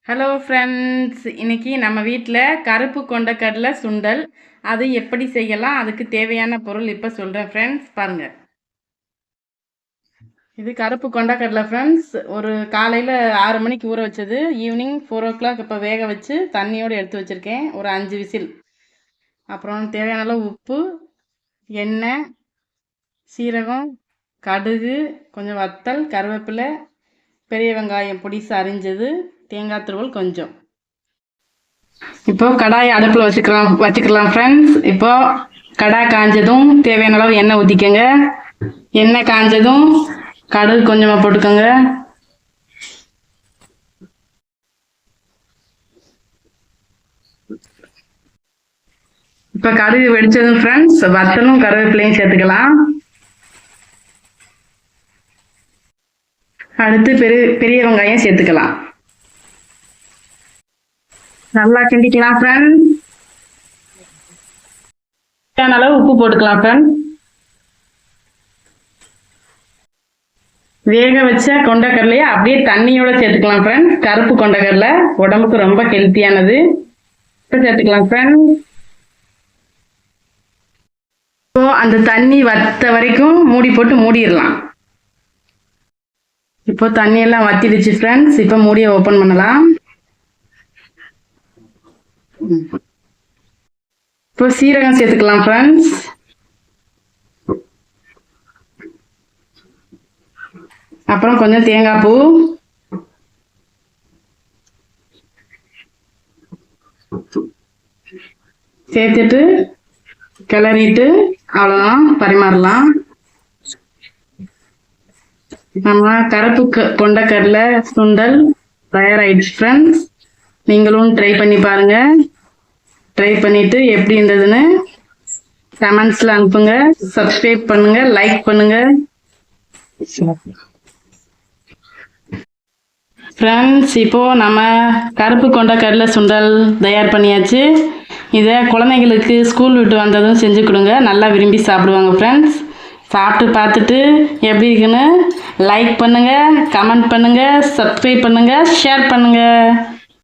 Hello friends, இன்னைக்கு நம்ம வீட்டில் கருப்பு கொண்டக்கடலை சுண்டல் அது எப்படி செய்யலாம், அதுக்கு தேவையான பொருள் இப்போ சொல்கிறேன் ஃப்ரெண்ட்ஸ். பாருங்கள், இது கருப்பு கொண்டக்கடலை ஃப்ரெண்ட்ஸ். ஒரு காலையில் 6 மணிக்கு ஊற வச்சது, ஈவினிங் 4 o'clock இப்போ வேக வச்சு தண்ணியோடு எடுத்து வச்சுருக்கேன். ஒரு 5 விசில். அப்புறம் தேவையான அளவு உப்பு, எண்ணெய், சீரகம், கடுகு, கொஞ்சம் வத்தல், கருவேப்பிலை, பெரிய வெங்காயம் பொடிசு அரிஞ்சது, தேங்காய் துருவல் கொஞ்சம். இப்போ கடாயை அடுப்பில் வச்சுக்கலாம் ஃப்ரெண்ட்ஸ். இப்போ கடாய் காஞ்சதும் தேவையான அளவு எண்ணெய் ஊற்றிக்கோங்க. எண்ணெய் காஞ்சதும் கடுகு கொஞ்சமாக போட்டுக்கோங்க. இப்போ கடுகு வெடிச்சதும் ஃப்ரெண்ட்ஸ் வத்தலும் கருவேப்பிலையும் சேர்த்துக்கலாம். அடுத்து பெரிய வெங்காயம் சேர்த்துக்கலாம். நல்லா கிண்டிக்கலாம் ஃப்ரெண்ட்ஸ். தேவையான அளவு உப்பு போட்டுக்கலாம் ஃப்ரெண்ட்ஸ். வேக வச்ச கொண்டக்கடலையை அப்படியே தண்ணியோட சேர்த்துக்கலாம் ஃப்ரெண்ட்ஸ். கருப்பு கொண்டக்கடலை உடம்புக்கு ரொம்ப ஹெல்த்தியானது. இப்போ சேர்த்துக்கலாம் ஃப்ரெண்ட்ஸ். இப்போ அந்த தண்ணி வத்த வரைக்கும் மூடி போட்டு மூடிடலாம். இப்போ தண்ணியெல்லாம் வத்திடுச்சு ஃப்ரெண்ட்ஸ். இப்போ மூடியை ஓப்பன் பண்ணலாம். இப்போ சீரகம் சேர்த்துக்கலாம் ஃப்ரெண்ட்ஸ். அப்புறம் கொஞ்சம் தேங்காய் பூ, சேர்த்துட்டு கிளறிட்டு அவ்வளோதான், பரிமாறலாம். நம்ம கருப்பு கொண்டக்கடலை சுண்டல் தயாராகிடுச்சு ஃப்ரெண்ட்ஸ். நீங்களும் ட்ரை பண்ணி பாருங்க. ட்ரை பண்ணிட்டு எப்படி இருந்ததுன்னு கமெண்ட்ஸ்ல அனுப்புங்க. சப்ஸ்கிரைப் பண்ணுங்க, லைக் பண்ணுங்க ஃப்ரெண்ட்ஸ். இப்போ நம்ம கருப்பு கொண்டக்கடலை சுண்டல் தயார் பண்ணியாச்சு. இதை குழந்தைங்களுக்கு ஸ்கூல் விட்டு வந்ததும் செஞ்சு கொடுங்க, நல்லா விரும்பி சாப்பிடுவாங்க ஃப்ரெண்ட்ஸ். சாப்பிட்டு பார்த்துட்டு எப்படி இருக்குன்னு லைக் பண்ணுங்க, கமெண்ட் பண்ணுங்க, சப்ஸ்கிரைப் பண்ணுங்க, ஷேர் பண்ணுங்க.